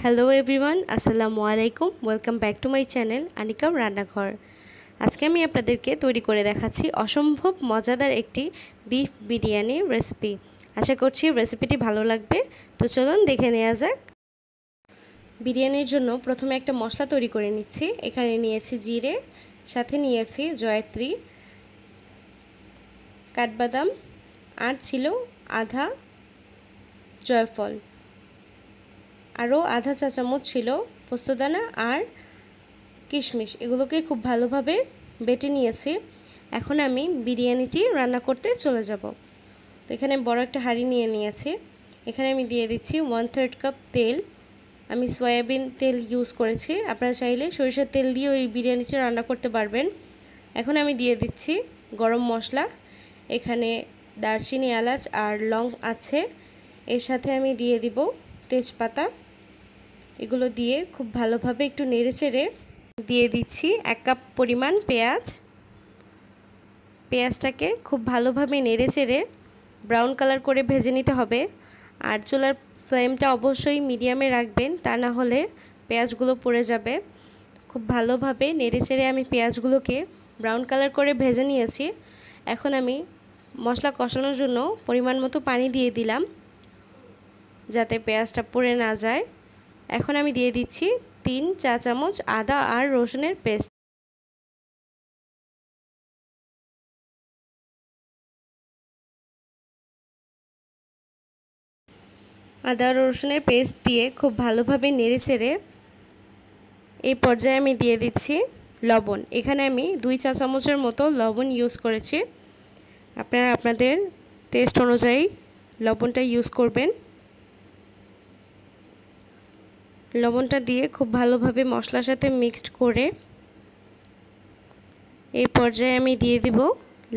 Hello everyone, আসসালামু আলাইকুম। Welcome back to my channel Anika রান্নাঘর। আজকে আমি আপনাদেরকে তৈরি করে দেখাচ্ছি অসম্ভব মজাদার একটি বিফ বিরিয়ানি রেসিপি। আশা করছি রেসিপিটি ভালো লাগবে। তো চলুন দেখে নেওয়া যাক। বিরিয়ানির জন্য প্রথমে একটা মশলা তৈরি করে নিচ্ছি। এখানে নিয়েছি জিরে, সাথে নিয়েছি জয়ত্রী, কাঠবাদাম, আর ছিল আধা জয়ফল, আরও আধা চা চামচ ছিল পোস্তদানা আর কিশমিশ। এগুলোকে খুব ভালোভাবে বেটে নিয়েছি। এখন আমি বিরিয়ানিটি রান্না করতে চলে যাব। তো এখানে বড় একটা হাঁড়ি নিয়ে নিয়েছি। এখানে আমি দিয়ে দিচ্ছি 1/3 কাপ তেল। আমি সয়াবিন তেল ইউজ করেছি, আপনারা চাইলে সরিষার তেল দিয়েও এই বিরিয়ানিটি রান্না করতে পারবেন। এখন আমি দিয়ে দিচ্ছি গরম মশলা। এখানে দারচিনি, এলাচ আর লং আছে। এর সাথে আমি দিয়ে দিব তেজপাতা। এগুলো দিয়ে খুব ভালোভাবে একটু নেড়েচেড়ে দিয়ে দিচ্ছি 1 কাপ পরিমাণ পেঁয়াজ। পেঁয়াজটাকে খুব ভালোভাবে নেড়েচেড়ে ব্রাউন কালার করে ভেজে নিতে হবে। আর চুলার ফ্লেমটা অবশ্যই মিডিয়ামে রাখবেন, তা না হলে পেঁয়াজগুলো পুড়ে যাবে। খুব ভালোভাবে নেড়েচেড়ে আমি পেঁয়াজগুলোকে ব্রাউন কালার করে ভেজে নিয়েছি। এখন আমি মশলা কষানোর জন্য পরিমাণ মতো পানি দিয়ে দিলাম, যাতে পেঁয়াজটা পুড়ে না যায়। এখন আমি দিয়ে দিচ্ছি 3 চা চামচ আদা আর রসুনের পেস্ট। আদা রসুনের পেস্ট দিয়ে খুব ভালোভাবে নেড়েচেড়ে এই পর্যায়ে আমি দিয়ে দিচ্ছি লবণ। এখানে আমি 2 চা চামচের মতো লবণ ইউজ করেছি। আপনারা আপনাদের টেস্ট অনুযায়ী লবণটা ইউজ করবেন। লবণটা দিয়ে খুব ভালোভাবে মশলার সাথে মিক্সড করে এই পর্যায়ে আমি দিয়ে দিব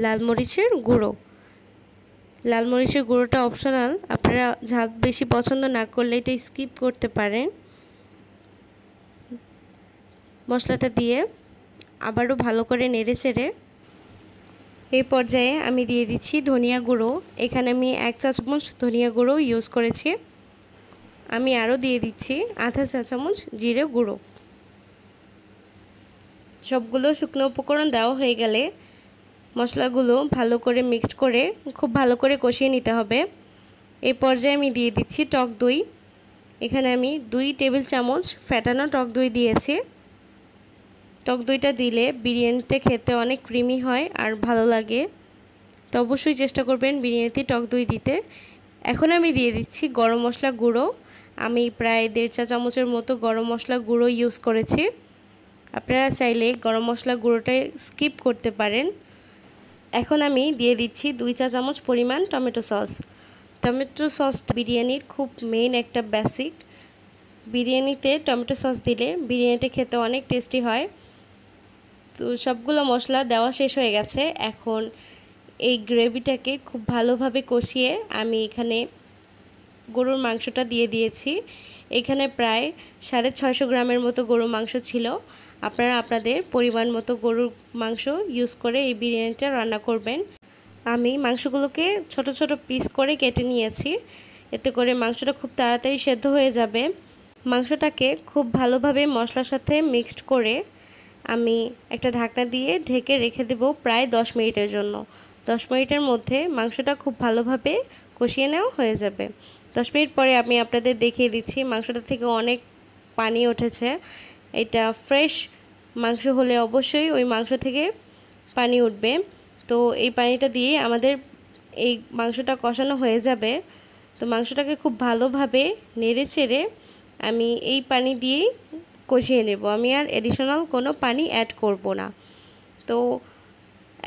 লাল মরিচের গুঁড়ো। লাল মরিচের গুঁড়োটা অপশনাল, আপনারা ঝাল বেশি পছন্দ না করলে এটা স্কিপ করতে পারেন। মশলাটা দিয়ে আবারও ভালো করে নেড়েচেড়ে এই পর্যায়ে আমি দিয়ে দিচ্ছি ধনিয়া গুঁড়ো। এখানে আমি 1 চা চামচ ধনিয়া গুঁড়ো ইউজ করেছি। আমি আরও দিয়ে দিচ্ছি আধা চা চামচ জিরে গুঁড়ো। সবগুলো শুকনো উপকরণ দেওয়া হয়ে গেলে মশলাগুলো ভালো করে মিক্সড করে খুব ভালো করে কষিয়ে নিতে হবে। এই পর্যায়ে আমি দিয়ে দিচ্ছি টক দই। এখানে আমি 2 টেবিল চামচ ফ্যাটানো টক দই দিয়েছি। টক দইটা দিলে বিরিয়ানিটা খেতে অনেক ক্রিমি হয় আর ভালো লাগে। তো অবশ্যই চেষ্টা করবেন বিরিয়ানিতে টক দই দিতে। এখন আমি দিয়ে দিচ্ছি গরম মশলা গুঁড়ো। আমি প্রায় 1.5 চা চামচের মতো গরম মশলা গুঁড়ো ইউজ করেছি। আপনারা চাইলে গরম মশলা গুঁড়োটা স্কিপ করতে পারেন। এখন আমি দিয়ে দিচ্ছি 2 চা চামচ পরিমাণ টমেটো সস। টমেটো সসটা বিরিয়ানির খুব মেইন একটা বেসিক। বিরিয়ানিতে টমেটো সস দিলে বিরিয়ানিটা খেতে অনেক টেস্টি হয়। তো সবগুলো মশলা দেওয়া শেষ হয়ে গেছে। এখন এই গ্রেভিটাকে খুব ভালোভাবে কষিয়ে আমি এখানে গরুর মাংসটা দিয়ে দিয়েছি। এখানে প্রায় 650 গ্রামের মতো গরুর মাংস ছিল। আপনারা আপনাদের পরিমাণ মতো গরুর মাংস ইউজ করে এই বিরিয়ানিটা রান্না করবেন। আমি মাংসগুলোকে ছোট ছোট পিস করে কেটে নিয়েছি, এতে করে মাংসটা খুব তাড়াতাড়ি সেদ্ধ হয়ে যাবে। মাংসটাকে খুব ভালোভাবে মশলার সাথে মিক্সড করে আমি একটা ঢাকনা দিয়ে ঢেকে রেখে দেব প্রায় 10 মিনিটের জন্য। 10 মিনিটের মধ্যে মাংসটা খুব ভালোভাবে কষিয়ে নেওয়া হয়ে যাবে। 10 মিনিট পরে আমি আপনাদের দেখিয়ে দিচ্ছি মাংসটা থেকে অনেক পানি উঠেছে। এটা ফ্রেশ মাংস হলে অবশ্যই ওই মাংস থেকে পানি উঠবে। তো এই পানিটা দিয়ে আমাদের এই মাংসটা কষানো হয়ে যাবে। তো মাংসটাকে খুব ভালোভাবে নেড়েচেড়ে আমি এই পানি দিয়েই কষিয়ে নেব। আমি আর এডিশনাল কোনো পানি অ্যাড করব না। তো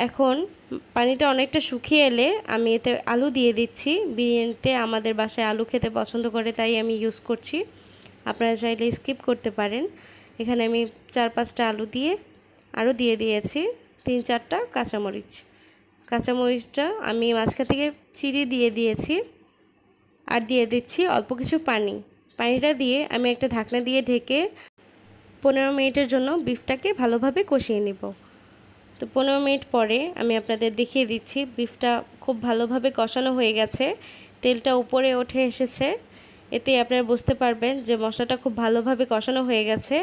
এখন পানিটা অনেকটা শুকিয়ে এলে আমি এতে আলু দিয়ে দিচ্ছি। বিরিয়ানিতে আমাদের বাসায় আলু খেতে পছন্দ করে, তাই আমি ইউজ করছি। আপনারা চাইলে স্কিপ করতে পারেন। এখানে আমি 4-5টা আলু দিয়ে আরও দিয়ে দিয়েছি 3-4টা কাঁচামরিচ। কাঁচামরিচটা আমি মাঝখান থেকে চিড়ে দিয়ে দিয়েছি আর দিয়ে দিচ্ছি অল্প কিছু পানি। পানিটা দিয়ে আমি একটা ঢাকনা দিয়ে ঢেকে 15 মিনিটের জন্য বিফটাকে ভালোভাবে কষিয়ে নেব। তো 15 মিনিট পরে আমি আপনাদের দেখিয়ে দিচ্ছি বিফটা খুব ভালোভাবে কষানো হয়ে গেছে, তেলটা উপরে উঠে এসেছে। এতে আপনারা বুঝতে পারবেন যে মশলাটা খুব ভালোভাবে কষানো হয়ে গেছে।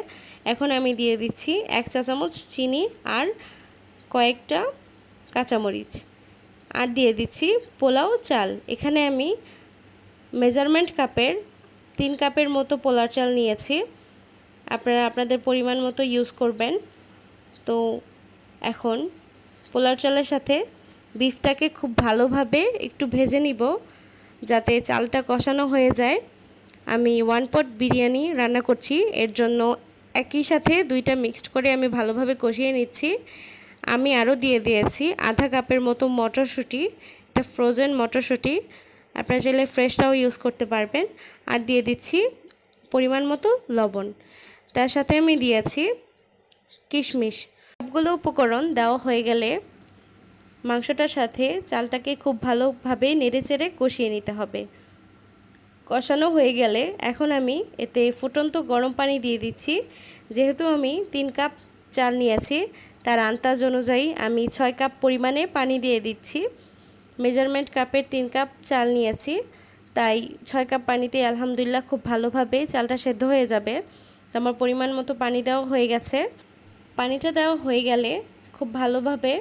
এখন আমি দিয়ে দিচ্ছি 1 চা চামচ চিনি আর কয়েকটা কাঁচামরিচ, আর দিয়ে দিচ্ছি পোলাও চাল। এখানে আমি মেজারমেন্ট কাপের 3 কাপের মতো পোলাও চাল নিয়েছি, আপনারা আপনাদের পরিমাণ মতো ইউজ করবেন। তো এখন পোলাও চালের সাথে বিফটাকে খুব ভালোভাবে একটু ভেজে নিব যাতে চালটা কষানো হয়ে যায়। আমি 1 পট বিরিয়ানি রান্না করছি, এর জন্য একই সাথে দুইটা মিক্সড করে আমি ভালোভাবে কষিয়ে নিচ্ছি। আমি আরও দিয়ে দিয়েছি আধা কাপের মতো মটরশুঁটি, এটা ফ্রোজেন মটরশুঁটি, আপনারা চাইলে ফ্রেশটাও ইউজ করতে পারবেন। আর দিয়ে দিচ্ছি পরিমাণ মতো লবণ, তার সাথে আমি দিয়েছি কিশমিশ। সবগুলো উপকরণ দেওয়া হয়ে গেলে মাংসটার সাথে চালটাকে খুব ভালোভাবে নেড়েচেড়ে কষিয়ে নিতে হবে। কষানো হয়ে গেলে এখন আমি এতে ফুটন্ত গরম পানি দিয়ে দিচ্ছি। যেহেতু আমি 3 কাপ চাল নিয়েছি, তার আন্দাজ অনুযায়ী আমি 6 কাপ পরিমাণে পানি দিয়ে দিচ্ছি। মেজারমেন্ট কাপের 3 কাপ চাল নিয়েছি, তাই 6 কাপ পানিতে আলহামদুলিল্লাহ খুব ভালোভাবে চালটা সেদ্ধ হয়ে যাবে। তো আমার পরিমাণ মতো পানি দেওয়া হয়ে গেছে। পানিটা দেওয়া হয়ে গেলে খুব ভালোভাবে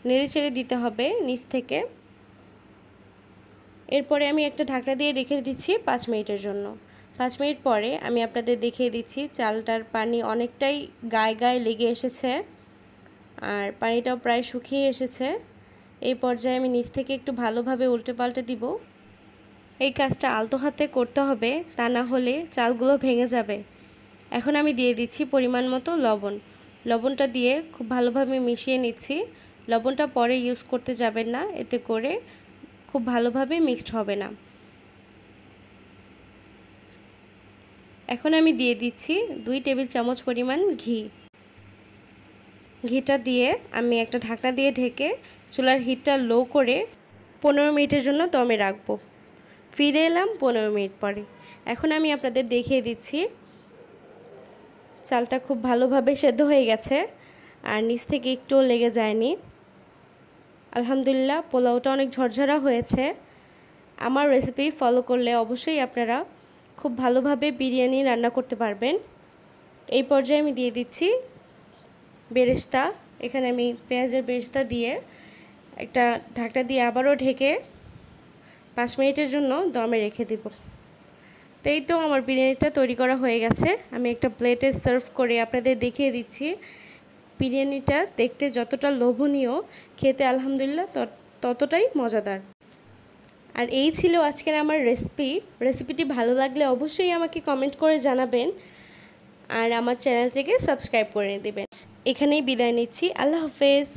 নেড়েচেড়ে দিতে হবে নিচ থেকে। এরপরে আমি একটা ঢাকনা দিয়ে রেখে দিচ্ছি 5 মিনিটের জন্য। 5 মিনিট পরে আমি আপনাদের দেখিয়ে দিচ্ছি চালটার পানি অনেকটাই গায়ে লেগে এসেছে আর পানিটাও প্রায় শুকিয়ে এসেছে। এই পর্যায়ে আমি নিচ থেকে একটু ভালোভাবে উল্টে পাল্টে দিব। এই কাজটা আলতো হাতে করতে হবে, তা না হলে চালগুলো ভেঙে যাবে। এখন আমি দিয়ে দিচ্ছি পরিমাণ মতো লবণ। লবণটা দিয়ে খুব ভালোভাবে মিশিয়ে নিচ্ছি। লবণটা পরে ইউজ করতে যাবেন না, এতে করে খুব ভালোভাবে মিক্সড হবে না। এখন আমি দিয়ে দিচ্ছি 2 টেবিল চামচ পরিমাণ ঘি। ঘিটা দিয়ে আমি একটা ঢাকনা দিয়ে ঢেকে চুলার হিটটা লো করে 15 মিনিটের জন্য দমে রাখবো। ফিরে এলাম 15 মিনিট পরে। এখন আমি আপনাদের দেখিয়ে দিচ্ছি চালটা খুব ভালোভাবে সেদ্ধ হয়ে গেছে আর নিচ থেকে একটুও লেগে যায়নি। আলহামদুলিল্লাহ পোলাওটা অনেক ঝরঝরা হয়েছে। আমার রেসিপি ফলো করলে অবশ্যই আপনারা খুব ভালোভাবে বিরিয়ানি রান্না করতে পারবেন। এই পর্যায়ে আমি দিয়ে দিচ্ছি বেরেস্তা। এখানে আমি পেঁয়াজের বেরেস্তা দিয়ে একটা ঢাকনা দিয়ে আবারও ঢেকে 5 মিনিটের জন্য দমে রেখে দেব। তো এই তো আমার বিরিয়ানিটা তৈরি করা হয়ে গেছে। আমি একটা প্লেটে সার্ভ করে আপনাদের দেখিয়ে দিচ্ছি। বিরিয়ানিটা দেখতে যতটা লোভনীয়, খেতে আলহামদুলিল্লাহ ততটাই মজাদার। আর এই ছিল আজকের আমার রেসিপিটি ভালো লাগলে অবশ্যই আমাকে কমেন্ট করে জানাবেন আর আমার চ্যানেলটিকে সাবস্ক্রাইব করে দেবেন। এখানেই বিদায় নিচ্ছি। আল্লাহ হাফেজ।